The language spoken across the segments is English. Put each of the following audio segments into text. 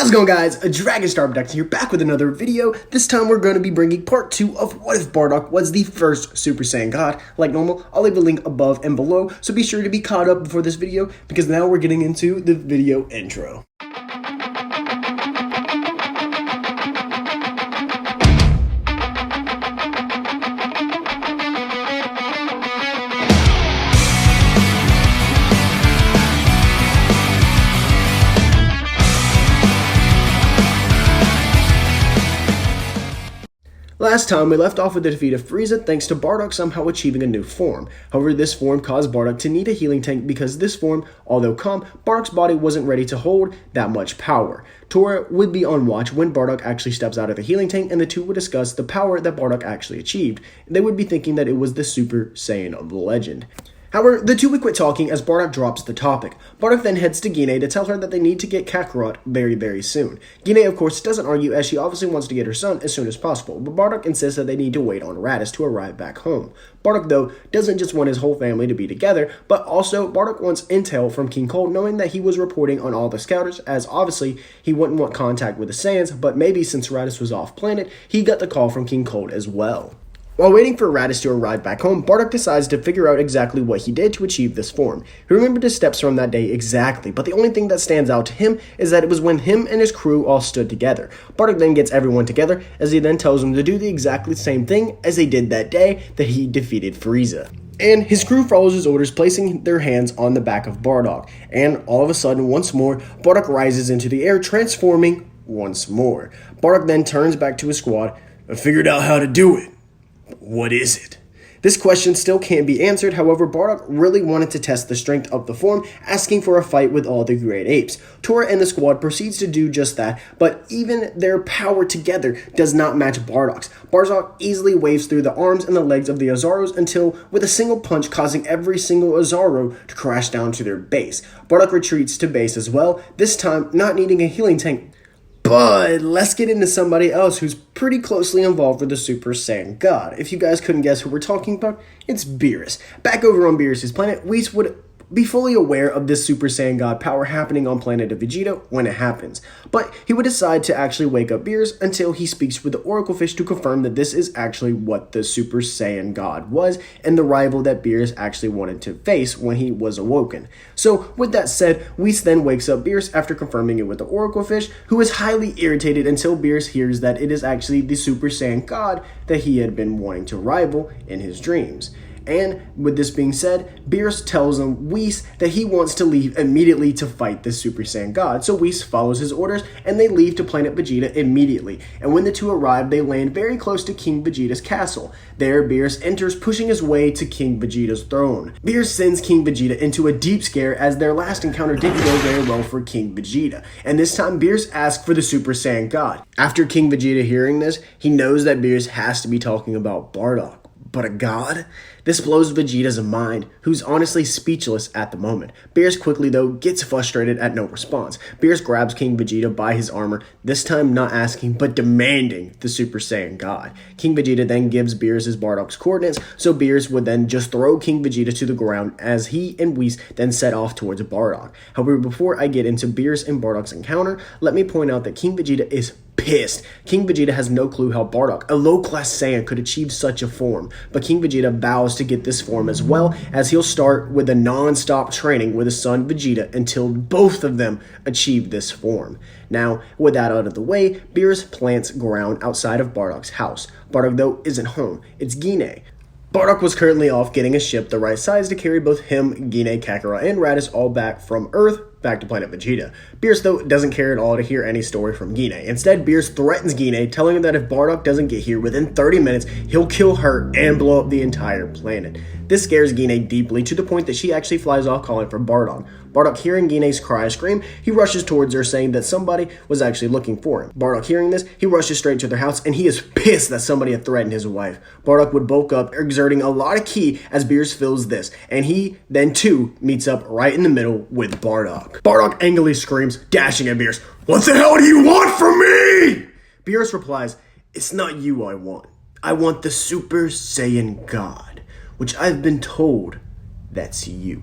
How's it going, guys? Dragonstar Production here, back with another video. This time we're going to be bringing part 2 of What If Bardock Was the First Super Saiyan God. Like normal, I'll leave a link above and below, so be sure to be caught up before this video, because now we're getting into the video intro. Last time, we left off with the defeat of Frieza thanks to Bardock somehow achieving a new form. However, this form caused Bardock to need a healing tank because this form, although calm, Bardock's body wasn't ready to hold that much power. Tora would be on watch when Bardock actually steps out of the healing tank, and the two would discuss the power that Bardock actually achieved. They would be thinking that it was the Super Saiyan of the legend. However, the two would quit talking as Bardock drops the topic. Bardock then heads to Gine to tell her that they need to get Kakarot very soon. Gine, of course, doesn't argue as she obviously wants to get her son as soon as possible, but Bardock insists that they need to wait on Raditz to arrive back home. Bardock, though, doesn't just want his whole family to be together, but also Bardock wants intel from King Cold, knowing that he was reporting on all the scouters, as obviously he wouldn't want contact with the Saiyans, but maybe since Raditz was off planet, he got the call from King Cold as well. While waiting for Raditz to arrive back home, Bardock decides to figure out exactly what he did to achieve this form. He remembered his steps from that day exactly, but the only thing that stands out to him is that it was when him and his crew all stood together. Bardock then gets everyone together, as he then tells them to do the exactly same thing as they did that day that he defeated Frieza. And his crew follows his orders, placing their hands on the back of Bardock. And all of a sudden, once more, Bardock rises into the air, transforming once more. Bardock then turns back to his squad. "I figured out how to do it. What is it?" This question still can't be answered. However, Bardock really wanted to test the strength of the form, asking for a fight with all the great apes. Tora and the squad proceeds to do just that, but even their power together does not match Bardock's. Bardock easily waves through the arms and the legs of the Azaros until, with a single punch, causing every single Azaro to crash down to their base. Bardock retreats to base as well, this time not needing a healing tank. But let's get into somebody else who's pretty closely involved with the Super Saiyan God. If you guys couldn't guess who we're talking about, it's Beerus. Back over on Beerus' planet, Whis would be fully aware of this Super Saiyan God power happening on planet of Vegeta when it happens. But he would decide to actually wake up Beerus until he speaks with the Oracle Fish to confirm that this is actually what the Super Saiyan God was and the rival that Beerus actually wanted to face when he was awoken. So with that said, Whis then wakes up Beerus after confirming it with the Oracle Fish, who is highly irritated until Beerus hears that it is actually the Super Saiyan God that he had been wanting to rival in his dreams. And with this being said, Beerus tells Whis that he wants to leave immediately to fight the Super Saiyan God. So Whis follows his orders and they leave to planet Vegeta immediately. And when the two arrive, they land very close to King Vegeta's castle. There, Beerus enters, pushing his way to King Vegeta's throne. Beerus sends King Vegeta into a deep scare as their last encounter didn't go very well for King Vegeta. And this time, Beerus asks for the Super Saiyan God. After King Vegeta hearing this, he knows that Beerus has to be talking about Bardock. But a god? This blows Vegeta's mind, who's honestly speechless at the moment. Beerus quickly, though, gets frustrated at no response. Beerus grabs King Vegeta by his armor, this time not asking, but demanding the Super Saiyan God. King Vegeta then gives Beerus Bardock's coordinates, so Beerus would then just throw King Vegeta to the ground as he and Whis then set off towards Bardock. However, before I get into Beerus and Bardock's encounter, let me point out that King Vegeta is pissed. King Vegeta has no clue how Bardock, a low-class Saiyan, could achieve such a form, but King Vegeta vows to get this form as well, as he'll start with a non-stop training with his son Vegeta until both of them achieve this form. Now, with that out of the way, Beerus plants ground outside of Bardock's house. Bardock, though, isn't home. It's Gine. Bardock was currently off getting a ship the right size to carry both him, Gine, Kakarot, and Raditz all back from Earth back to planet Vegeta. Beerus, though, doesn't care at all to hear any story from Gine. Instead, Beerus threatens Gine, telling him that if Bardock doesn't get here within 30 minutes, he'll kill her and blow up the entire planet. This scares Gine deeply to the point that she actually flies off calling for Bardock. Bardock, hearing Gine's cry scream, he rushes towards her saying that somebody was actually looking for him. Bardock, hearing this, he rushes straight to their house and he is pissed that somebody had threatened his wife. Bardock would bulk up, exerting a lot of ki as Beerus feels this, and he then too meets up right in the middle with Bardock. Bardock angrily screams, dashing at Beerus, "What the hell do you want from me?" Beerus replies, "It's not you I want. I want the Super Saiyan God, which I've been told that's you."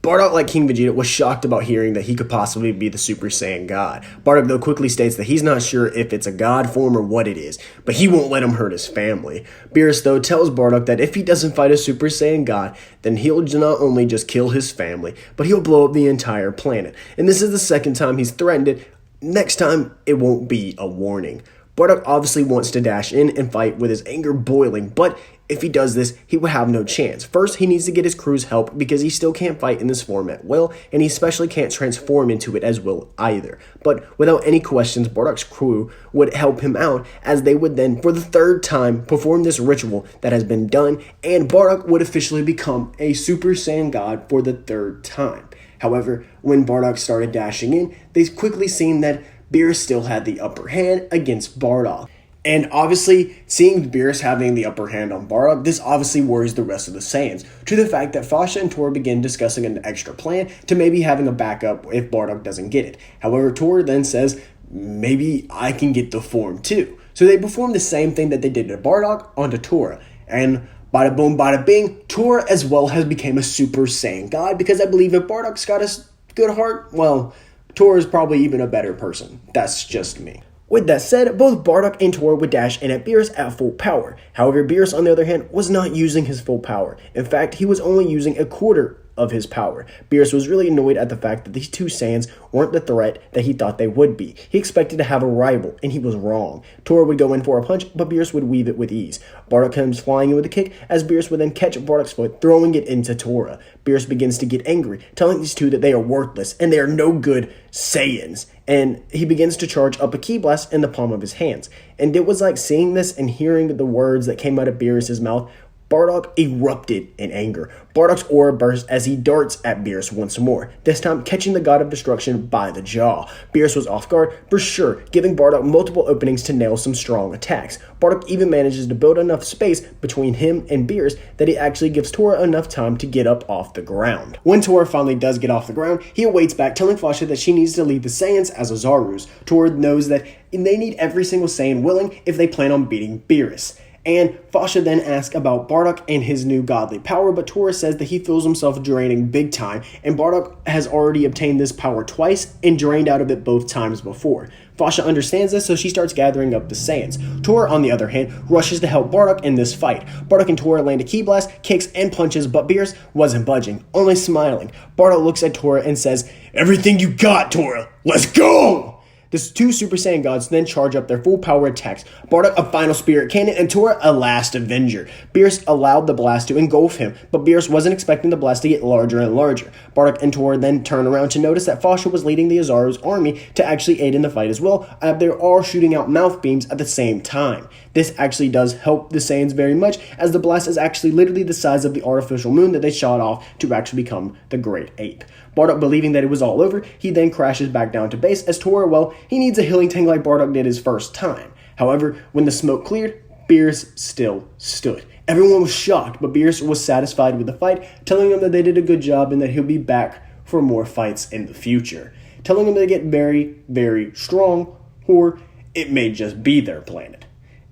Bardock, like King Vegeta, was shocked about hearing that he could possibly be the Super Saiyan God. Bardock, though, quickly states that he's not sure if it's a god form or what it is, but he won't let him hurt his family. Beerus, though, tells Bardock that if he doesn't fight a Super Saiyan God, then he'll not only just kill his family, but he'll blow up the entire planet. And this is the second time he's threatened it. Next time, it won't be a warning. Bardock obviously wants to dash in and fight with his anger boiling, but if he does this, he will have no chance. First, he needs to get his crew's help because he still can't fight in this form at will, and he especially can't transform into it as will either. But without any questions, Bardock's crew would help him out, as they would then, for the third time, perform this ritual that has been done, and Bardock would officially become a Super Saiyan God for the third time. However, when Bardock started dashing in, they quickly seen that Beerus still had the upper hand against Bardock. And obviously, seeing Beerus having the upper hand on Bardock, this obviously worries the rest of the Saiyans, to the fact that Fasha and Tora begin discussing an extra plan to maybe having a backup if Bardock doesn't get it. However, Tora then says, maybe I can get the form too. So they perform the same thing that they did to Bardock onto Tora. And bada boom, bada bing, Tora as well has become a Super Saiyan God, because I believe if Bardock's got a good heart, well, Tora is probably even a better person. That's just me. With that said, both Bardock and Tora would dash in at Beerus at full power. However, Beerus, on the other hand, was not using his full power. In fact, he was only using a quarter of his power. Beerus was really annoyed at the fact that these two Saiyans weren't the threat that he thought they would be. He expected to have a rival, and he was wrong. Tora would go in for a punch, but Beerus would weave it with ease. Bardock comes flying in with a kick, as Beerus would then catch Bardock's foot, throwing it into Tora. Beerus begins to get angry, telling these two that they are worthless, and they are no good Saiyans. And he begins to charge up a ki blast in the palm of his hands. And it was like seeing this and hearing the words that came out of Beerus' mouth. Bardock erupted in anger. Bardock's aura burst as he darts at Beerus once more, this time catching the God of Destruction by the jaw. Beerus was off guard for sure, giving Bardock multiple openings to nail some strong attacks. Bardock even manages to build enough space between him and Beerus that he actually gives Tora enough time to get up off the ground. When Tora finally does get off the ground, he awaits back, telling Fasha that she needs to lead the Saiyans as Ozarus. Tora knows that they need every single Saiyan willing if they plan on beating Beerus. And Fasha then asks about Bardock and his new godly power, but Tora says that he feels himself draining big time, and Bardock has already obtained this power twice and drained out of it both times before. Fasha understands this, so she starts gathering up the Saiyans. Tora, on the other hand, rushes to help Bardock in this fight. Bardock and Tora land a ki blast, kicks, and punches, but Beerus wasn't budging, only smiling. Bardock looks at Tora and says, "Everything you got, Tora! Let's go!" The two Super Saiyan gods then charge up their full power attacks. Bardock a final spirit cannon and Tora a last avenger. Beerus allowed the blast to engulf him, but Beerus wasn't expecting the blast to get larger and larger. Bardock and Tora then turn around to notice that Fasha was leading the Ozaru's army to actually aid in the fight as well, as they are shooting out mouth beams at the same time. This actually does help the Saiyans very much, as the blast is actually literally the size of the artificial moon that they shot off to actually become the Great Ape. Bardock, believing that it was all over, he then crashes back down to base, as Tora, well, he needs a healing tank like Bardock did his first time. However, when the smoke cleared, Beerus still stood. Everyone was shocked, but Beerus was satisfied with the fight, telling them that they did a good job and that he'll be back for more fights in the future. Telling them to get very, very strong, or it may just be their planet.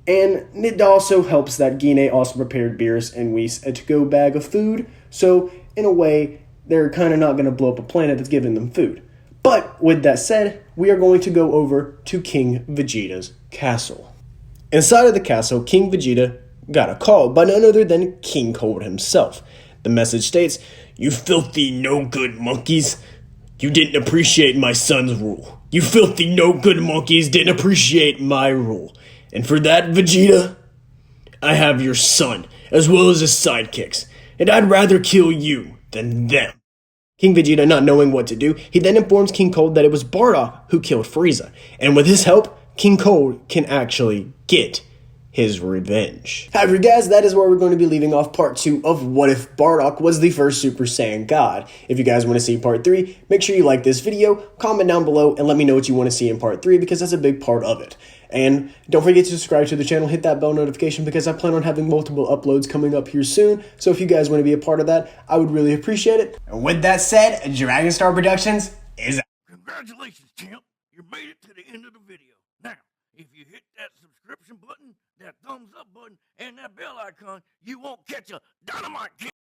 And it also helps that Gine also prepared Beerus and Whis a to-go bag of food, so in a way, they're kind of not going to blow up a planet that's giving them food. But with that said, we are going to go over to King Vegeta's castle. Inside of the castle, King Vegeta got a call by none other than King Cold himself. The message states, "You filthy no-good monkeys. You didn't appreciate my son's rule. You filthy no-good monkeys didn't appreciate my rule. And for that, Vegeta, I have your son, as well as his sidekicks. And I'd rather kill you than them." King Vegeta, not knowing what to do, he then informs King Cold that it was Bardock who killed Frieza, and with his help, King Cold can actually get his revenge. However, guys, that is where we're going to be leaving off part 2 of What If Bardock Was the First Super Saiyan God. If you guys want to see part 3, make sure you like this video, comment down below, and let me know what you want to see in part 3, because that's a big part of it. And don't forget to subscribe to the channel, hit that bell notification, because I plan on having multiple uploads coming up here soon. So if you guys want to be a part of that, I would really appreciate it. And with that said, Dragon Star Productions is out. Congratulations, champ. You made it to the end of the video. Now, if you hit that subscription button, that thumbs up button, and that bell icon, you won't catch a dynamite kick.